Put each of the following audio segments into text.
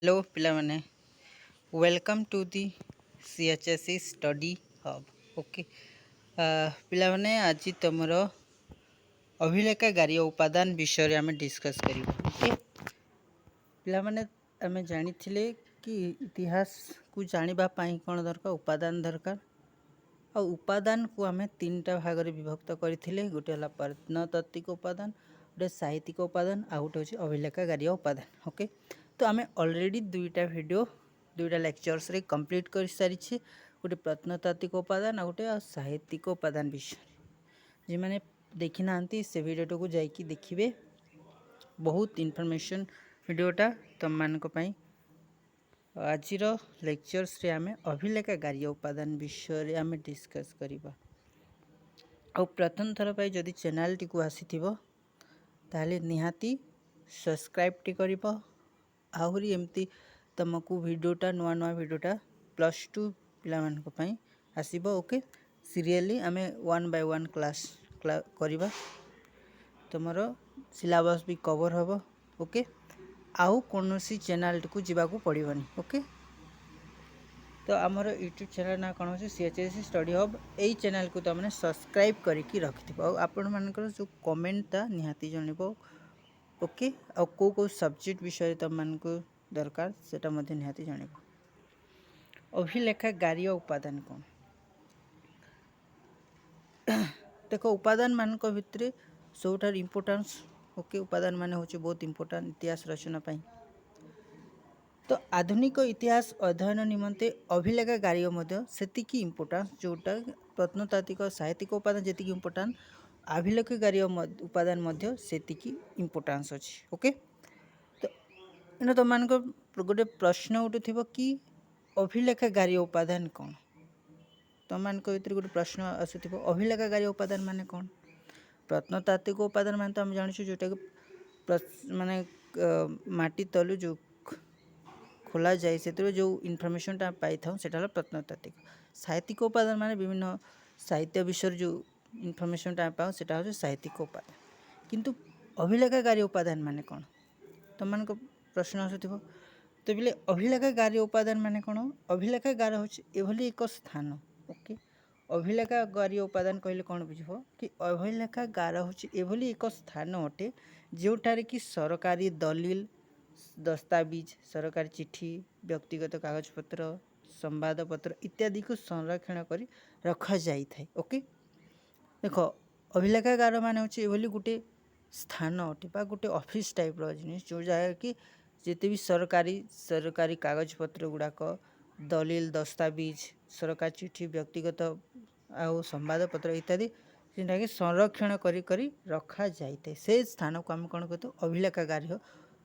Hello पिलामाने welcome to the CHSE study hub okay पिलामाने आज तुमर अभिलेखागारी उपादान विषय आम डिस्कस करिबा ओके पिलामाने आमे जानिथिले कि इतिहास को जानिबा पई कोन दरकार उपादान दरकार आ उपादान को आमे तीनटा भाग रे विभक्त करथिले गोटे हला प्रत्नतात्विक उपादान गोटे साहित्यिक उपादान आ गोटे होची अभिलेखागारी उपादान ओके तो आमे ऑलरेडी दुईटा लेक्चर्स रे कंप्लीट कर सारी गोटे प्रत्नतात्विक उपादान आ गोटे साहित्यिक उपादान विषय जे माने देखि नांती से वीडियो को जाइकी देखिबे बहुत इन्फॉर्मेशन वीडियोटा तुम मानक पई आजिर लेक्चर्स रे आमे अभिलेखागारी उपादान विषय रे आमे डिस्कस करिबा आ प्रथम थर पई जदि चैनल टी को आसीथिबो ताले निहाती सब्सक्राइब टी करिबो आहुरी एमती तुमको वीडियोटा नुआ नुआ वीडियोटा +2 पिला मानक पई आसीबो ओके सीरियली आमे 1 बाय 1 क्लास करिबा तुमरो सिलेबस भी कवर हबो ओके आउ कोनोसी चैनल को जीवाकू पड़िबनी ओके तो आमर यूट्यूब चैनल ना कौन हो CHSE स्टडी हब यही चैनल को तुमने सब्सक्राइब करके रखिथ आपण मानकर जो कमेंटा निहाती जनइबो ओके आ को सब्जेक्ट विषय तुम मानक दरकार सेटा मध्य निहाती जनइबो अभिलेखागारी उपादान कौन देखो उपादान मान भितर सबुठार इम्पोर्टान्स ओके उपादान माने होचे बहुत इम्पोर्टान्ट इतिहास रचना पाई तो आधुनिक इतिहास अध्ययन निमंते अभिलेखागारी मध्य सेतिकी इम्पोर्टान्स जोटा प्रत्नतात्विक साहित्यिक उपादान जेतिकी इम्पोर्टान्ट अभिलेखागारी उपादान मध्य सेतिकी इम्पोर्टान्स अछि ओके तो इन तुम मान गोटे प्रश्न उठुथिबो कि अभिलेखागारी उपादान कौन तुम मान भीतर गोटे प्रश्न आसुथिबो अभिलेखागारी उपादान माने कौन प्रत्नतात्विक उपादान माने तो हम जानिछु जोटा माने माटी तलु जो खोला जाए से जो इनफॉरमेशन टा पाई था सेटा प्रत्नतात्विक साहित्यिक उपादान माने विभिन्न साहित्य विषय जो इनफॉरमेशन टा पाओ सेटा हो साहित्यिक उपादान किंतु अभिलेखागारी उपादान माने कौन तुम मान प्रश्न आसुथिबो तो बोले अभिलेखागारी उपादान माने कौन अभिलेखागार होची एभली एक स्थान ओके अभिलेखागारी उपादान कहले कौन बुझिबो कि अभिलेखागार होची एभली एक स्थान अटे जोठारे कि सरकारी दलिल दस्तावेज सरकारी चिठी व्यक्तिगत कागजपत्र संवादपत्र इत्यादि को संरक्षण करी रखा जाई थाए ओके देखो अभिलेखागार मान होची एभली गुटे स्थान अटे बा गुटे ऑफिस टाइप रो जिनिस जो जगह कि जेते भी सरकारी कागजपत्र गुड़ाक दलिल दस्तावेज सरकारी चिठी व्यक्तिगत आउ संवादपत्र इत्यादि जेनटा कि संरक्षण करी करी रखा जाई थाए से स्थान को हम कोन कहतो अभिलेखागार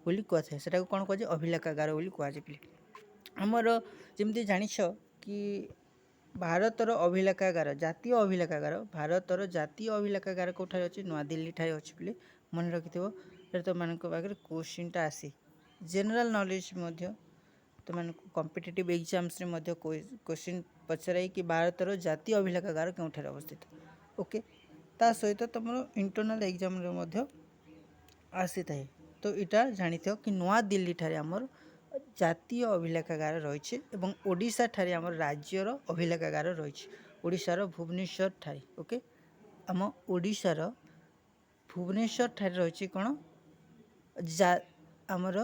बोली कहुए से कौन कहुए अभिलेखागार बोली कहुए आमर जमी जानिछ कि भारतर अभिलेखागार जातीय अभिलेखागार भारतर जातीय अभिलेखागार कौठार अच्छे नुआ दिल्ली ठारे अच्छे बोले मन रखि तो मान पाखे क्वेश्चनटा आसी जनरल नॉलेज तो मान कॉम्पिटिटिव एग्जाम्स क्वेश्चन पचराई कि भारतर जातीय अभिलेखागार क्योंठार अवस्थित ओके ता सहित तुम इंटरनल एग्जाम आसी थाए तो इटा जानी थो कि नुआ दिल्ली ठारे आमर जातीय अभिलेखागार रही एवं ओडिशा ठारे आमर राज्यर अभिलेखागार रही ओडिशार भुवनेश्वर ठारे ओके आम ओडिशार भुवनेश्वर ठारे रही कौन आमर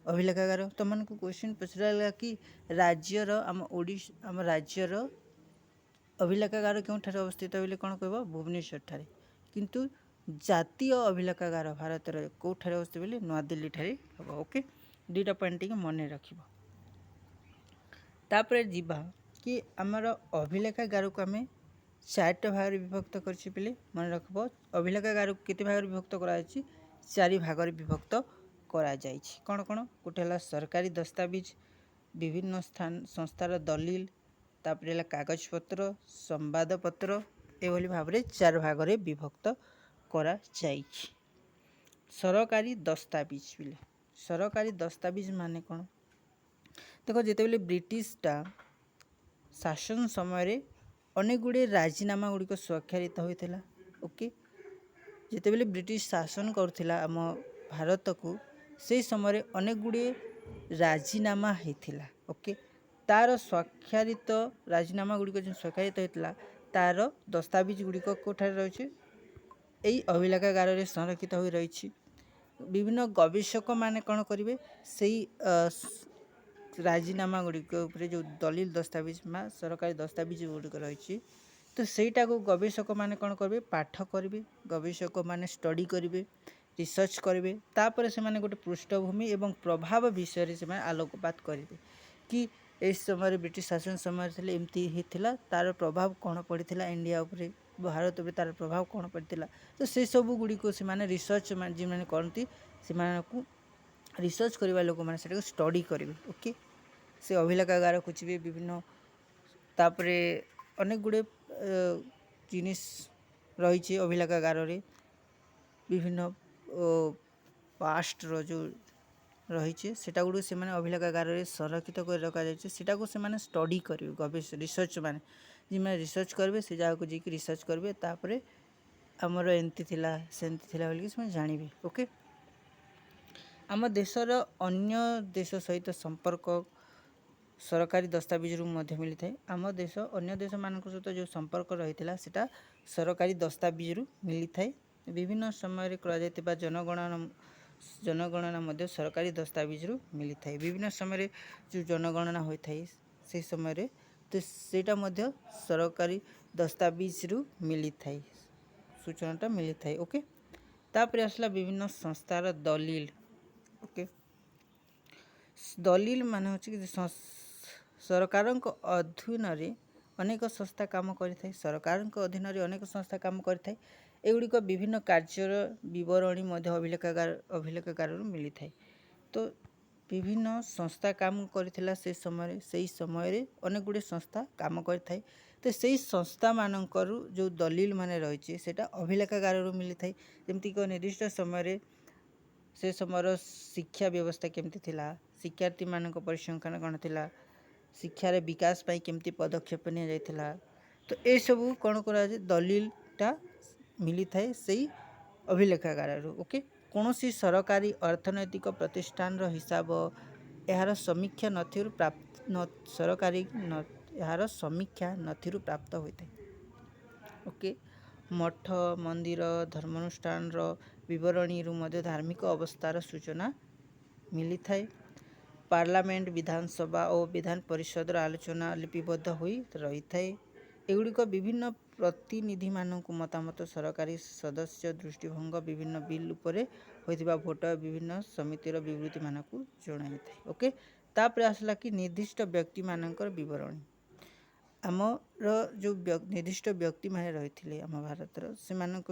अभिलेखागार तुम को क्वेश्चन पचरा कि राज्यर आम राज्यर अभिलेखागार क्यों ठारे अवस्थित बोले कौन कह भुवनेश्वर ठारे किंतु जातीय अभिलेखागार भारत कौठार अवस्थित बोले नुआ दिल्ली ठारे हम ओके दुईटा पॉइंट मन रखिबो तापर जीवा कि आमर अभिलेखागार को आम 4टा भाग विभक्त करछि बोले मन रखबो अभिलेखागार को केते भाग विभक्त करा 4 भाग विभक्त करा जाइछि कौन कौन गोटे हला सरकारी दस्तावेज विभिन्न संस्थार दलिल तापर कागजपत्र संवादपत्र एभली भाव में 4 भाग विभक्त करा जाइछि सरकारी दस्तावेज बोले सरकारी दस्तावेज माने कौन देखो जिते बेले ब्रिटिशटा शासन समय अनेक गुड़े राजीनामा गुड़िक स्वाक्षरित होता ओके जिते बेले ब्रिटिश शासन करुला आम भारत को से समय अनेक गुड़े ରାଜିନାମା ହେଇଥିଲା। ଓକେ, ତାର ସ୍ୱାକ୍ଷରିତ ରାଜିନାମା ଗୁଡ଼ିକ ଯେଉଁ ସ୍ୱାକ୍ଷରିତ ହେଇଥିଲା ତାର ଦସ୍ତାବିଜ ଗୁଡ଼ିକ କେଉଁଠାରେ ରହିଛି? ଏଇ ଅଭିଲେଖାଗାରରେ ସଂରକ୍ଷିତ ହୋଇ ରହିଛି। ବିଭିନ୍ନ ଗବେଷକମାନେ କ'ଣ କରିବେ? ସେଇ ରାଜିନାମା ଗୁଡ଼ିକ ଉପରେ ଯେଉଁ ଦଲିଲ ଦସ୍ତାବିଜ ବା ସରକାରୀ ଦସ୍ତାବିଜ ଗୁଡ଼ିକ ରହିଛି, ତ ସେଇଟାକୁ ଗବେଷକମାନେ କ'ଣ କରିବେ? ପାଠ କରିବେ, ଗବେଷକମାନେ ଷ୍ଟଡି କରିବେ, ରିସର୍ଚ୍ଚ କରିବେ। ତାପରେ ସେମାନେ ଗୋଟେ ପୃଷ୍ଠଭୂମି ଏବଂ ପ୍ରଭାବ ବିଷୟରେ ସେମାନେ ଆଲୋକପାତ କରିବେ କି ଏହି ସମୟରେ ବ୍ରିଟିଶ ଶାସନ ସମୟରେ ଥିଲେ ଏମିତି ହେଇଥିଲା, ତାର ପ୍ରଭାବ କ'ଣ ପଡ଼ିଥିଲା ଇଣ୍ଡିଆ ଉପରେ, ଭାରତ ଉପରେ ତାର ପ୍ରଭାବ କ'ଣ ପଡ଼ିଥିଲା। ତ ସେସବୁ ଗୁଡ଼ିକୁ ସେମାନେ ରିସର୍ଚ୍ଚ ଯେଉଁମାନେ କରନ୍ତି ସେମାନଙ୍କୁ ରିସର୍ଚ୍ଚ କରିବା ଲୋକମାନେ ସେଟାକୁ ଷ୍ଟଡି କରିବେ। ଓକେ, ସେ ଅଭିଲେଖାଗାରକୁ ଯିବେ ବିଭିନ୍ନ, ତାପରେ ଅନେକ ଗୁଡ଼ିଏ ଜିନିଷ ରହିଛି ଅଭିଲେଖାଗାରରେ, ବିଭିନ୍ନ ପାଷ୍ଟର ଯେଉଁ ରହିଛି ସେଟା ଗୁଡ଼ିକୁ ସେମାନେ ଅଭିଲେଖାଗାରରେ ସଂରକ୍ଷିତ କରି ରଖାଯାଇଛି। ସେଟାକୁ ସେମାନେ ଷ୍ଟଡି କରିବେ, ରିସର୍ଚ୍ଚ ମାନେ ଯେଉଁମାନେ ରିସର୍ଚ୍ଚ କରିବେ ସେ ଜାଗାକୁ ଯାଇକି ରିସର୍ଚ୍ଚ କରିବେ, ତାପରେ ଆମର ଏମିତି ଥିଲା ସେମିତି ଥିଲା ବୋଲିକି ସେମାନେ ଜାଣିବେ। ଓକେ, ଆମ ଦେଶର ଅନ୍ୟ ଦେଶ ସହିତ ସମ୍ପର୍କ ସରକାରୀ ଦସ୍ତାବିଜରୁ ମଧ୍ୟ ମିଳିଥାଏ। ଆମ ଦେଶ ଅନ୍ୟ ଦେଶମାନଙ୍କ ସହିତ ଯେଉଁ ସମ୍ପର୍କ ରହିଥିଲା ସେଟା ସରକାରୀ ଦସ୍ତାବିଜରୁ ମିଳିଥାଏ। ବିଭିନ୍ନ ସମୟରେ କରାଯାଇଥିବା ଜନଗଣନା ମଧ୍ୟ ସରକାରୀ ଦସ୍ତାବିଜରୁ ମିଳିଥାଏ। ବିଭିନ୍ନ ସମୟରେ ଯେଉଁ ଜନଗଣନା ହୋଇଥାଏ ସେହି ସମୟରେ ତ ସେଇଟା ମଧ୍ୟ ସରକାରୀ ଦସ୍ତାବିଜରୁ ମିଳିଥାଏ, ସୂଚନାଟା ମିଳିଥାଏ। ଓକେ, ତାପରେ ଆସିଲା ବିଭିନ୍ନ ସଂସ୍ଥାର ଦଲିଲ। ଓକେ, ଦଲିଲ ମାନେ ହେଉଛି କି ସରକାରଙ୍କ ଅଧୀନରେ ଅନେକ ସଂସ୍ଥା କାମ କରିଥାଏ। ସରକାରଙ୍କ ଅଧୀନରେ ଅନେକ ସଂସ୍ଥା କାମ କରିଥାଏ। ଏଗୁଡ଼ିକ ବିଭିନ୍ନ କାର୍ଯ୍ୟର ବିବରଣୀ ମଧ୍ୟ ଅଭିଲେଖାଗାରରୁ ମିଳିଥାଏ। ତ ବିଭିନ୍ନ ସଂସ୍ଥା କାମ କରିଥିଲା ସେହି ସମୟରେ ଅନେକ ଗୁଡ଼ିଏ ସଂସ୍ଥା କାମ କରିଥାଏ। ତ ସେଇ ସଂସ୍ଥାମାନଙ୍କରୁ ଯେଉଁ ଦଲିଲ ମାନେ ରହିଛି ସେଇଟା ଅଭିଲେଖାଗାରରୁ ମିଳିଥାଏ। ଯେମିତିକି ନିର୍ଦ୍ଦିଷ୍ଟ ସମୟରେ ସେ ସମୟର ଶିକ୍ଷା ବ୍ୟବସ୍ଥା କେମିତି ଥିଲା, ଶିକ୍ଷାର୍ଥୀମାନଙ୍କ ପରିସଂଖ୍ୟାନ କ'ଣ ଥିଲା, ଶିକ୍ଷାର ବିକାଶ ପାଇଁ କେମିତି ପଦକ୍ଷେପ ନିଆଯାଇଥିଲା। ତ ଏସବୁ କ'ଣ କରାଯାଏ? ଦଲିଲଟା ମିଳିଥାଏ ସେଇ ଅଭିଲେଖାଗାରରୁ। ଓକେ, କୌଣସି ସରକାରୀ ଅର୍ଥନୈତିକ ପ୍ରତିଷ୍ଠାନର ହିସାବ ଏହାର ସମୀକ୍ଷା ନଥିରୁ ପ୍ରାପ୍ତ ହୋଇଥାଏ। ଓକେ, ମଠ, ମନ୍ଦିର, ଧର୍ମାନୁଷ୍ଠାନର ବିବରଣୀରୁ ମଧ୍ୟ ଧାର୍ମିକ ଅବସ୍ଥାର ସୂଚନା ମିଳିଥାଏ। ପାର୍ଲାମେଣ୍ଟ, ବିଧାନସଭା ଓ ବିଧାନ ପରିଷଦର ଆଲୋଚନା ଲିପିବଦ୍ଧ ହୋଇ ରହିଥାଏ। ଏଗୁଡ଼ିକ ବିଭିନ୍ନ ପ୍ରତିନିଧିମାନଙ୍କୁ ମତାମତ, ସରକାରୀ ସଦସ୍ୟ ଦୃଷ୍ଟିଭଙ୍ଗ, ବିଭିନ୍ନ ବିଲ୍ ଉପରେ ହୋଇଥିବା ଭୋଟ, ବିଭିନ୍ନ ସମିତିର ବିବୃତ୍ତିମାନଙ୍କୁ ଜଣାଇଥାଏ। ଓକେ, ତାପରେ ଆସିଲା କି ନିର୍ଦ୍ଦିଷ୍ଟ ବ୍ୟକ୍ତିମାନଙ୍କର ବିବରଣୀ। ଆମର ଯେଉଁ ନିର୍ଦ୍ଦିଷ୍ଟ ବ୍ୟକ୍ତିମାନେ ରହିଥିଲେ ଆମ ଭାରତର, ସେମାନଙ୍କ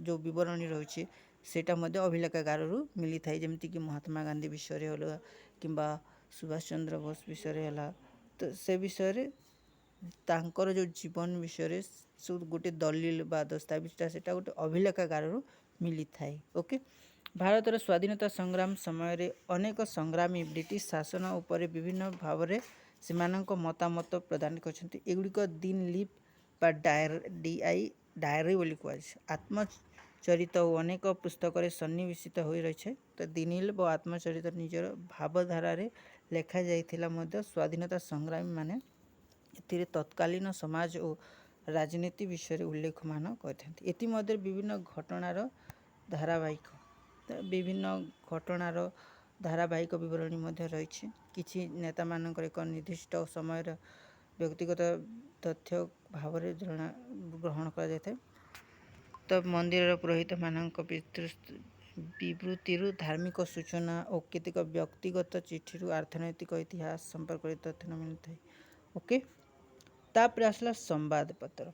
ଯେଉଁ ବିବରଣୀ ରହିଛି ସେଇଟା ମଧ୍ୟ ଅଭିଲେଖାଗାରରୁ ମିଳିଥାଏ। ଯେମିତିକି ମହାତ୍ମା ଗାନ୍ଧୀ ବିଷୟରେ ହେଲା କିମ୍ବା ସୁଭାଷ ଚନ୍ଦ୍ର ବୋଷ ବିଷୟରେ ହେଲା, ତ ସେ ବିଷୟରେ ତାଙ୍କର ଯେଉଁ ଜୀବନ ବିଷୟରେ ଗୋଟେ ଦଲିଲ ବା ଦସ୍ତାବିଜଟା ସେଇଟା ଗୋଟେ ଅଭିଲେଖାଗାରରୁ ମିଳିଥାଏ। ଓକେ, ଭାରତର ସ୍ୱାଧୀନତା ସଂଗ୍ରାମ ସମୟରେ ଅନେକ ସଂଗ୍ରାମୀ ବ୍ରିଟିଶ ଶାସନ ଉପରେ ବିଭିନ୍ନ ଭାବରେ ସେମାନଙ୍କ ମତାମତ ପ୍ରଦାନ କରିଛନ୍ତି। ଏଗୁଡ଼ିକ ଦିନ ଲିପ୍ ବା ଡାଏରୀ ବୋଲି କୁହାଯାଏ। ଆତ୍ମଚରିତ ଓ ଅନେକ ପୁସ୍ତକରେ ସନ୍ନିବେଶିତ ହୋଇ ରହିଛି। ତ ଦିନଲିପ୍ ଓ ଆତ୍ମଚରିତ ନିଜର ଭାବଧାରାରେ ଲେଖାଯାଇଥିଲା ମଧ୍ୟ ସ୍ୱାଧୀନତା ସଂଗ୍ରାମୀମାନେ ଏଥିରେ ତତ୍କାଳୀନ ସମାଜ ଓ ରାଜନୀତି ବିଷୟରେ ଉଲ୍ଲେଖମାନ କରିଥାନ୍ତି। ଏଥିମଧ୍ୟରେ ବିଭିନ୍ନ ଘଟଣାର ଧାରାବାହିକ ବିବରଣୀ ମଧ୍ୟ ରହିଛି। କିଛି ନେତାମାନଙ୍କର ଏକ ନିର୍ଦ୍ଦିଷ୍ଟ ସମୟର ବ୍ୟକ୍ତିଗତ ତଥ୍ୟ ଭାବରେ ଗ୍ରହଣ କରାଯାଇଥାଏ। ତ ମନ୍ଦିରର ପୁରୋହିତମାନଙ୍କ ବିବୃତ୍ତିରୁ, ଧାର୍ମିକ ସୂଚନା ଓ କେତେକ ବ୍ୟକ୍ତିଗତ ଚିଠିରୁ ଅର୍ଥନୈତିକ ଇତିହାସ ସମ୍ପର୍କରେ ତଥ୍ୟ ମିଳିଥାଏ। ଓକେ, ତାପରେ ଆସିଲା ସମ୍ବାଦପତ୍ର।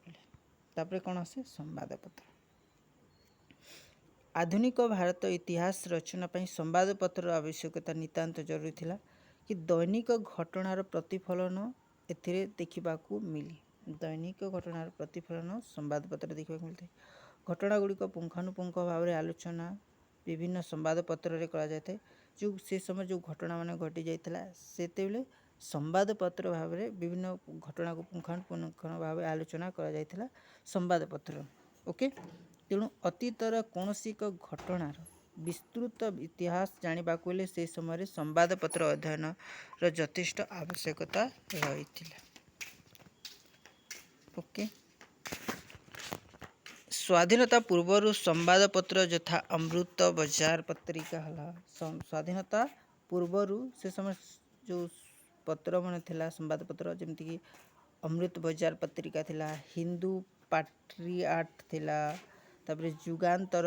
ତାପରେ କ'ଣ ଆସେ? ସମ୍ବାଦପତ୍ର। ଆଧୁନିକ ଭାରତ ଇତିହାସ ରଚନା ପାଇଁ ସମ୍ବାଦପତ୍ରର ଆବଶ୍ୟକତା ନିତାନ୍ତ ଜରୁରୀ ଥିଲା କି ଦୈନିକ ଘଟଣାର ପ୍ରତିଫଳନ ଏଥିରେ ଦେଖିବାକୁ ମିଳେ। ଦୈନିକ ଘଟଣାର ପ୍ରତିଫଳନ ସମ୍ବାଦପତ୍ରରେ ଦେଖିବାକୁ ମିଳିଥାଏ। ଘଟଣା ଗୁଡ଼ିକ ପୁଙ୍ଖାନୁପୁଙ୍ଖ ଭାବରେ ଆଲୋଚନା ବିଭିନ୍ନ ସମ୍ବାଦପତ୍ରରେ କରାଯାଇଥାଏ। ସେ ସମୟରେ ଯେଉଁ ଘଟଣାମାନ ଘଟି ଯାଇଥିଲା ସେତେବେଳେ ସମ୍ବାଦପତ୍ର ଭାବରେ ବିଭିନ୍ନ ଘଟଣାକୁ ପୁଙ୍ଖାନୁପୁଙ୍ଖ ଭାବେ ଆଲୋଚନା କରାଯାଇଥିଲା ସମ୍ବାଦପତ୍ର। ଓକେ, ତେଣୁ ଅତୀତର କୌଣସି ଏକ ଘଟଣାର विस्तृत इतिहास जानिबाकु हेले से समय संवादपत्र अध्ययन यथेष्ट आवश्यकता रही। ओके, स्वाधीनता पूर्वर संवादपत्र यथा अमृत बजार पत्रिका है। स्वाधीनता पूर्वर से समय जो पत्र मन थिला संवादपत्र जमती कि अमृत बजार पत्रिका थिला, हिंदू पाट्रियाट थिला, तापरे जुगांतर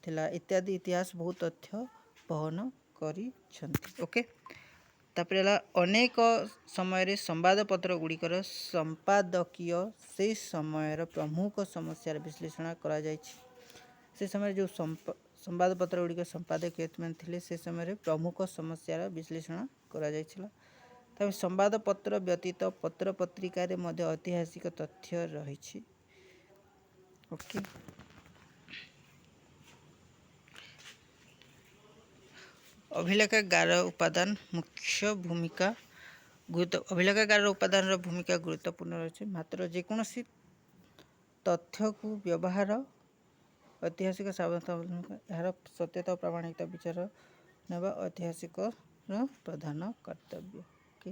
थिला इत्यादि इतिहास बहुत तथ्य बहन करी छंती। ओके, तापरे अनेक समय संवादपत्र गुड़िकर संपादकीय से समय प्रमुख समस्या विश्लेषण करा जायछि। से समय जो संवादपत्र गुड़िक संपादकीय थे से समय प्रमुख समस्यार विश्लेषण करा जायछिला। तब संवादपत्र व्यतीत पत्र पत्रिकार मध्य ऐतिहासिक तथ्य रही। ओके, अभिलेखागार उपादान मुख्य भूमिका अभिलेखागार उपादान भूमिका गुरुत्वपूर्ण रही। मात्र जेकोसी तथ्य को व्यवहार ऐतिहासिक सावधान यार सत्यता प्रामाणिकता विचार नेबा ऐतिहासिक प्रधान कर्तव्य। ओके,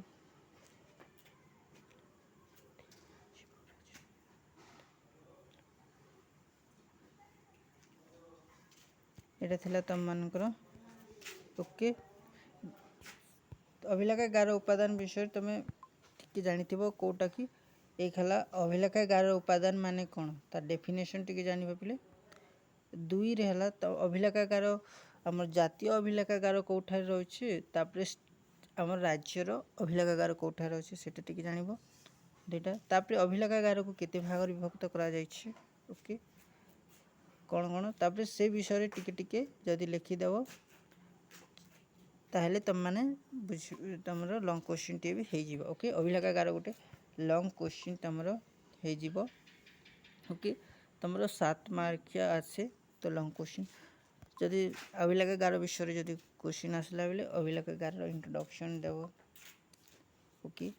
एटा थिला तम मानकर। ओके, अभिलेखागार उपादान विषय तुम टिके जानिथिबो कोटा कि एक हला अभिलेखागार उपादान माने कोन ता डेफिनेशन टिके जानिबा पिले। दुई रे हला तो अभिलेखागार हमर जातीय अभिलेखागार कोठा रहिछि, तापरे हमर राज्यर अभिलेखागार कोठा रहिछि सेटा टिके जानिबो। दुईटा तापरे अभिलेखागार को केते भाग विभक्त करा जायछि। ओके, कौन कौन तापरे से विषय टिके टिके जदि लिखि देबो ताहले तुम माने तुमरो लॉन्ग क्वेश्चन टी भी हे जिवो। ओके, अभिलेखागार गोटे लॉन्ग क्वेश्चन तुमरो हे जिवो। ओके, तुमरो 7 मार्किया आसे तो लॉन्ग क्वेश्चन जदि अभिलेखागार विषय जदि क्वेश्चन आसला बेले अभिलेखागार इंट्रोडक्शन देबो। ओके,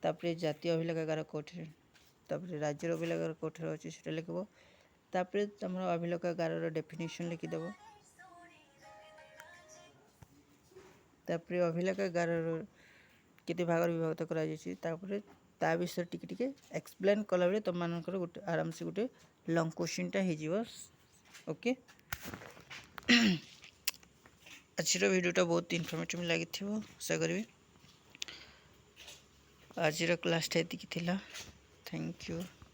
तापरे जातीय अभिलेखागार कोठे, तापरे राज्य अभिलेखागार कोठे अछि सेटा लिखबो। तापरे तुमरो अभिलेखागार डेफिनेशन लिखि देबो। तापरे अभिलेखागार केते भाग विभक्त करा जायछि, तापरे ता विषय टिके टिके एक्सप्लेन कला बेले तुम मानकर गोटे आराम से गोटे लॉन्ग क्वेश्चन टा हे जिवो। ओके, आज वीडियो टा बहुत इनफॉर्मेटिव लगी थिबो आशा करबी। आज क्लास टा एतिकी थिला। Thank you.